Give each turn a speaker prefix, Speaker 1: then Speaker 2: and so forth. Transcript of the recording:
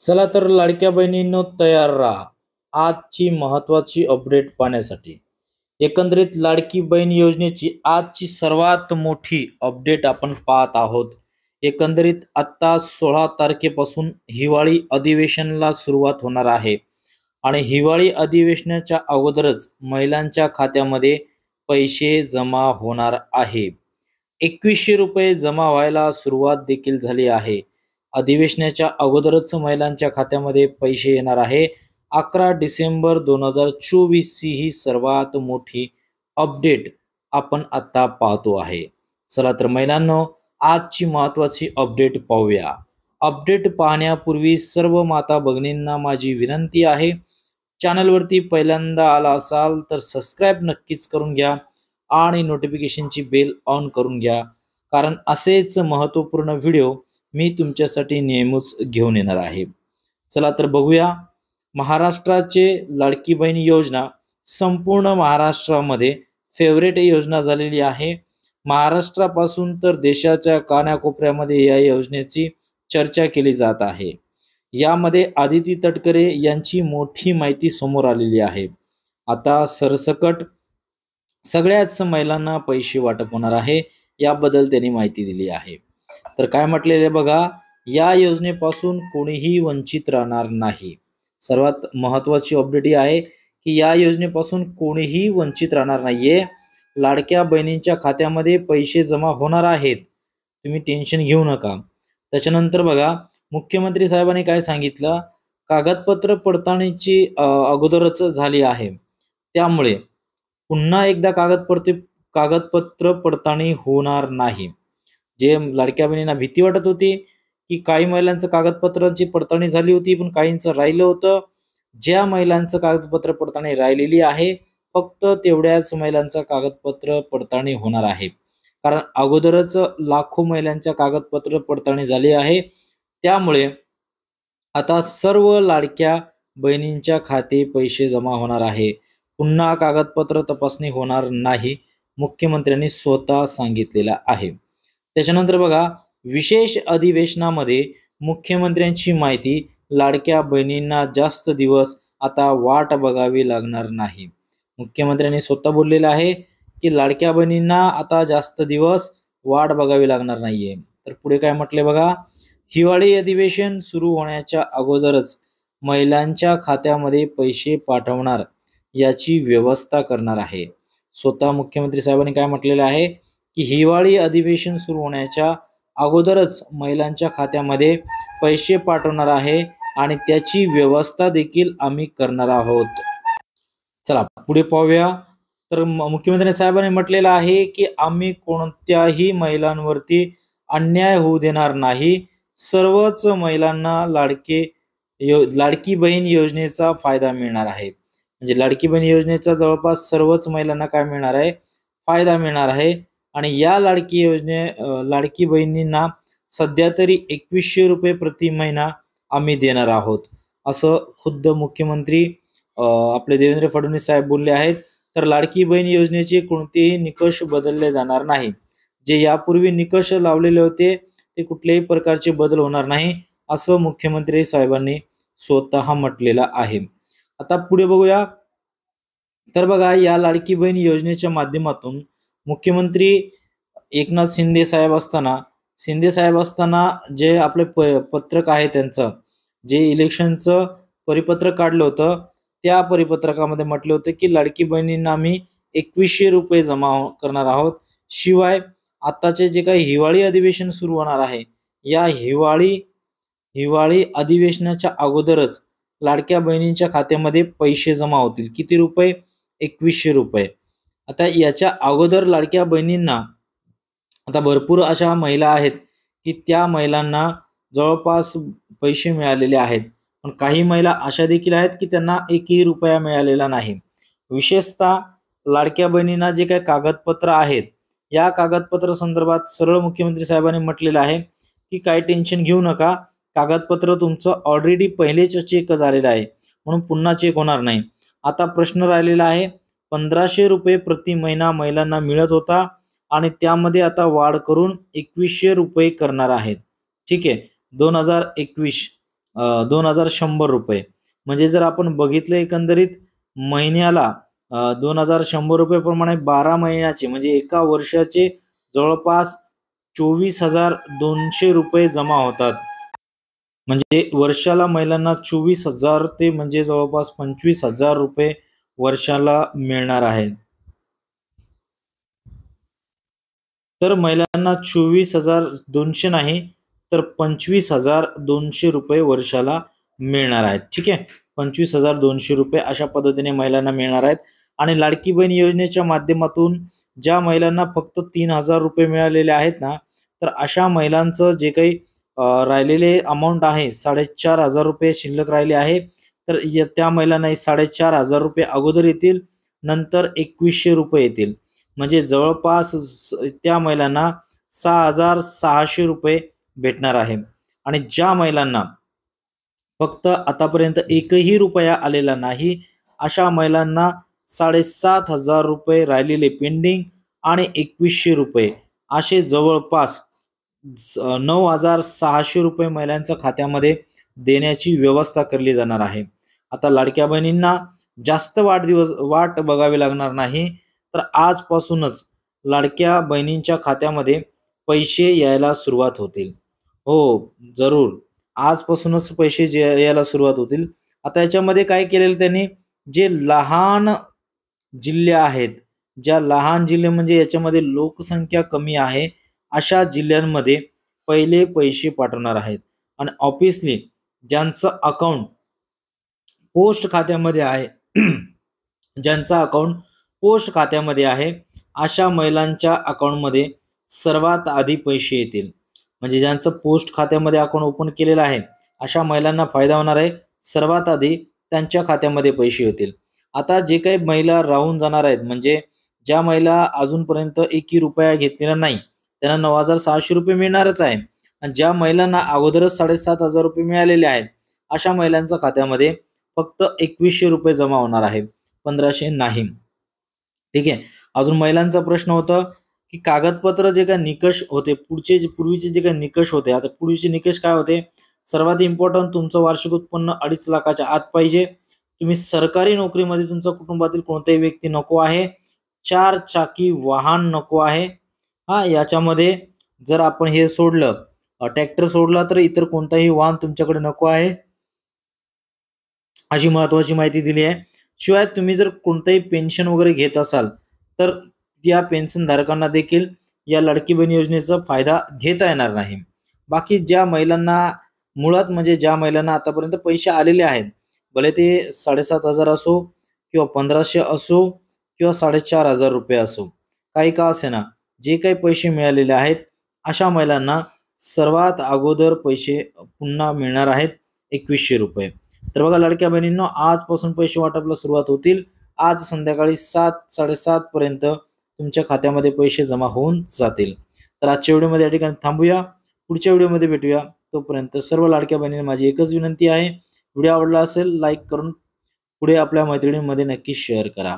Speaker 1: चला तर लाडक्या बहिणींनो तयार राहा आजची महत्त्वाची अपडेट पाहण्यासाठी। एकंदरीत लाडकी बहीण योजनेची आजची सर्वात मोठी अपडेट आपण पाहत आहोत। एकंदरीत आता 16 तारखेपासून हिवाळी अधिवेशनाला सुरुवात होणार आहे आणि हिवाळी अधिवेशनाच्या अगोदरच महिलांच्या खात्यामध्ये पैसे जमा होणार आहे। 2100 रुपये जमा व्हायला सुरुवात देखील झाली आहे। अधिवेशनाच्या अगोदरच महिलांच्या खात्यामध्ये पैसे येणार आहे। 11 डिसेंबर 2024 ही सर्वात मोठी अपडेट आपण आता पाहतो आहे। चला तर महिलांनो आजची महत्त्वाची अपडेट पाहूया। अपडेट पाहण्यापूर्वी सर्व माता भगिनींना माझी विनंती आहे, चॅनलवरती पहिल्यांदा आला असाल तर सबस्क्राइब नक्कीच करून घ्या आणि नोटिफिकेशनची बेल ऑन करून घ्या, कारण असेच महत्त्वपूर्ण व्हिडिओ मी तुमच्यासाठी नेहमीच घेऊन येणार आहे। चला तर बघूया। महाराष्ट्राचे लाडकी बहीण योजना संपूर्ण महाराष्ट्रामध्ये फेवरेट योजना झालेली आहे। महाराष्ट्रापासून तर देशाच्या कानाकोपऱ्यामध्ये या योजनेची चर्चा केली जात आहे। यामध्ये आदिती तटकरे यांची मोठी माहिती समोर आलेली आहे। आता सरसकट सगळ्याच महिलांना पैसे वाटप होणार आहे याबद्दल त्यांनी माहिती दिली आहे। तर काय म्हटलेले बघा, या योजनेपासून कोणीही वंचित राहणार नाही। सर्वात महत्त्वाची अपडेट ही आहे की या योजनेपासून कोणीही वंचित राहणार नाहीये। लाडक्या बहिणींच्या खात्यामध्ये पैसे जमा होणार आहेत, तुम्ही टेन्शन घेऊ नका। त्याच्यानंतर बघा मुख्यमंत्री साहेबांनी काय सांगितलं, कागदपत्र पडताळणीची अगोदरच झाली आहे, त्यामुळे पुन्हा एकदा कागदपत्र पडताळणी होणार नाही। जे लाडक्या बहिणींना भीती वाटत होती की काही महिलांचं कागदपत्रांची पडताळणी झाली होती पण काहींचं राहिलं होतं, ज्या महिलांचं कागदपत्र पडताळणी राहिलेली आहे फक्त तेवढ्याच महिलांचा कागदपत्र पडताळणी होणार आहे। कारण अगोदरच लाखो महिलांच्या कागदपत्र पडताळणी झाली आहे, त्यामुळे आता सर्व लाडक्या बहिणींच्या खाते पैसे जमा होणार आहे। पुन्हा कागदपत्र तपासणी होणार नाही, मुख्यमंत्र्यांनी स्वतः सांगितलेलं आहे। त्याच्यानंतर बघा विशेष अधिवेशनामध्ये मुख्यमंत्र्यांची माहिती, लाडक्या बहिणींना जास्त दिवस आता वाट बघावी लागणार नाही। मुख्यमंत्र्यांनी स्वतः बोललेलं आहे की लाडक्या बहिणींना आता जास्त दिवस वाट बघावी लागणार नाहीये। तर पुढे काय म्हटले बघा, हिवाळी अधिवेशन सुरू होण्याच्या अगोदरच महिलांच्या खात्यामध्ये पैसे पाठवणार याची व्यवस्था करणार आहे। स्वतः मुख्यमंत्री साहेबांनी काय म्हटलेलं आहे की हिवाळी अधिवेशन सुरू होण्याच्या अगोदरच महिलांच्या खात्यामध्ये पैसे पाठवणार आहे आणि त्याची व्यवस्था देखील आम्ही करणार आहोत। चला पुढे पाहूया। तर मुख्यमंत्री साहेबांनी म्हटलेलं आहे की आम्ही कोणत्याही महिलांवरती अन्याय होऊ देणार नाही। सर्वच महिलांना लाडकी बहीण योजनेचा फायदा मिळणार आहे। म्हणजे लाडकी बहीण योजनेचा जवळपास सर्वच महिलांना काय मिळणार आहे, फायदा मिळणार आहे। आणि या लाडकी बहिणींना सध्या तरी 2100 रुपये प्रति महिना आम्ही देणार आहोत, असं खुद्द मुख्यमंत्री आपले देवेंद्र फडणवीस साहेब बोलले आहेत। तर लाडकी बहीण योजनेचे कोणतेही निकष बदलले जाणार नाही। जे यापूर्वी निकष लावलेले होते ते कुठल्याही प्रकारचे बदल होणार नाही, असं मुख्यमंत्री साहेबांनी स्वतः म्हटलेलं आहे। आता पुढे बघूया। तर बघा या लाडकी बहीण योजनेच्या माध्यमातून मुख्यमंत्री एकनाथ शिंदे साहेब असताना जे आपले पत्रक आहे त्यांचं जे इलेक्शनचं परिपत्रक काढलं होतं, त्या परिपत्रकामध्ये म्हटले होते की लाडकी बहिणींना आम्ही 2100 रुपये जमा करणार आहोत। शिवाय आताचे जे काही हिवाळी अधिवेशन सुरू होणार आहे, या हिवाळी अधिवेशनाच्या अगोदरच लाडक्या बहिणींच्या खात्यामध्ये पैसे जमा होतील। किती रुपये? 2100 रुपये। आता याच्या अगोदर लाडक्या बहिणींना आता भरपूर अशा महिला आहेत की त्या महिलांना जवळपास पैसे मिळालेले आहेत, पण काही महिला अशा देखील आहेत की त्यांना 1ही रुपया मिळालेला नाही। विशेषतः लाडक्या बहिणींना जे काही कागदपत्र आहेत, या कागदपत्र संदर्भात सरळ मुख्यमंत्री साहेबांनी म्हटलेलं आहे की काही टेन्शन घेऊ नका, कागदपत्र तुमचं ऑलरेडी पहिलेच चेक झालेलं आहे म्हणून पुन्हा चेक होणार नाही। आता प्रश्न राहिलेला आहे, 1500 रुपये प्रति महिना महिलांना मिळत होता आणि त्यामध्ये आता वाढ करून 2100 रुपये करणार आहेत। ठीक आहे, 2021 2100 रुपये. म्हणजे जर आपण बघितलं एकंदरीत महिन्याला 2100 रुपये प्रमाणे 12 महिन्याचे म्हणजे एका वर्षाचे जवळपास 24,200 रुपये जमा होतात. म्हणजे वर्षाला महिलांना 24,000 ते म्हणजे जवळपास 25,000 रुपये वर्षाला मिळणार आहेत. तर महिलांना 24,200 नाही तर 25,200 रुपये वर्षाला मिळणार आहेत. ठीक आहे, 25,200 रुपये अशा पद्धतीने महिलांना मिळणार आहेत. आणि लाडकी बहीण योजनेच्या माध्यमातून ज्या महिलांना फक्त 3,000 रुपये मिळालेले आहेत ना, तर अशा महिलांचं जे काही राहिलेले अमाऊंट आहे 4,500 रुपये शिल्लक राहिले आहे. तर त्या महिलांना 4,500 रुपये अगोदर येतील, नंतर 2,100 रुपये येतील. म्हणजे जवळपास त्या महिलांना 6,600 रुपये भेटणार आहे. आणि ज्या महिलांना फक्त आतापर्यंत एकही रुपया आलेला नाही अशा महिलांना 7,500 रुपये राहिलेले पेंडिंग आणि 2,100 रुपये असे जवळपास 9,600 रुपये महिलांच्या खात्यामध्ये देण्याची व्यवस्था केली जाणार आहे. आता लाडक्या बहिणींना जास्त वाट बघावी लागणार नाही, तर आजपासूनच लाडक्या बहिणींच्या खात्यामध्ये पैसे यायला सुरुवात होतील. हो, जरूर. आजपासूनच पैसे यायला सुरुवात होतील. आता याच्यामध्ये काय केलेलं त्यांनी, जे लहान जिल्हे आहेत, ज्या लहान जिल्हे म्हणजे याच्यामध्ये लोकसंख्या कमी आहे अशा जिल्ह्यांमध्ये पहिले पैसे पाठवणार आहेत. आणि ऑब्व्हियसली ज्यांचं अकाउंट पोस्ट खात्यामध्ये आहे ज्यांचा अकाउंट पोस्ट खात्यामध्ये आहे अशा महिलांच्या अकाउंटमध्ये सर्वात आधी पैसे येतील. म्हणजे ज्यांचं पोस्ट खात्यामध्ये अकाउंट ओपन केलेलं आहे अशा महिलांना फायदा होणार आहे. सर्वात आधी त्यांच्या खात्यामध्ये पैसे येतील. आता जे काही महिला राहून जाणार आहेत म्हणजे ज्या महिला अजूनपर्यंत एकही रुपया घेतलेला नाही त्यांना 9,600 रुपये मिळणारच आहे. आणि ज्या महिलांना अगोदरच 7,500 रुपये मिळालेले आहेत अशा महिलांच्या खात्यामध्ये फक्त 2,100 रुपये जमा होणार आहे, 1,500 नाही. ठीक आहे. अजून महिलांचा प्रश्न होता की कागदपत्र जे काही निकष होते पूर्वीचे जे काही निकष होते, आता पूर्वीचे निकष काय होते, सर्वात इम्पॉर्टंट तुमचं वार्षिक उत्पन्न 2.5 लाखाच्या आत पाहिजे. तुम्ही सरकारी नोकरीमध्ये तुमच्या कुटुंबातील कोणताही व्यक्ती नको आहे. 4 चाकी वाहन नको आहे. याच्यामध्ये जर आपण हे सोडलं, ट्रॅक्टर सोडला तर इतर कोणताही वाहन तुमच्याकडे नको आहे, अशी महत्वाची माहिती दिली आहे. शिवाय तुम्ही जर कोणताही पेन्शन वगैरे घेत असाल तर या पेन्शन धारकांना देखील या लाडकी बहीण योजनेचा फायदा घेता येणार नाही. बाकी ज्या महिलांना मुळात म्हणजे ज्या महिलांना आतापर्यंत पैसे आलेले आहेत, भले ते 7,500 असो किंवा 1,500 असो किंवा 4,500 रुपये असो, काही का असेना, जे काही पैसे मिळालेले आहेत अशा महिलांना सर्वात अगोदर पैसे पुन्हा मिळणार आहेत 2,100 रुपये. तर बघा लाडक्या बहिणींनो, आजपासून पैसे वाटपला सुरुवात होतील. आज संध्याकाळी 7-7:30 पर्यंत तुमच्या खात्यामध्ये पैसे जमा होऊन जातील. तर आजच्या व्हिडिओमध्ये या ठिकाणी थांबूया. पुढच्या व्हिडिओमध्ये भेटूया. तोपर्यंत सर्व लाडक्या बहिणींना माझी एकच विनंती आहे, व्हिडिओ आवडला असेल लाईक करून पुढे आपल्या मैत्रिणींमध्ये नक्की शेअर करा.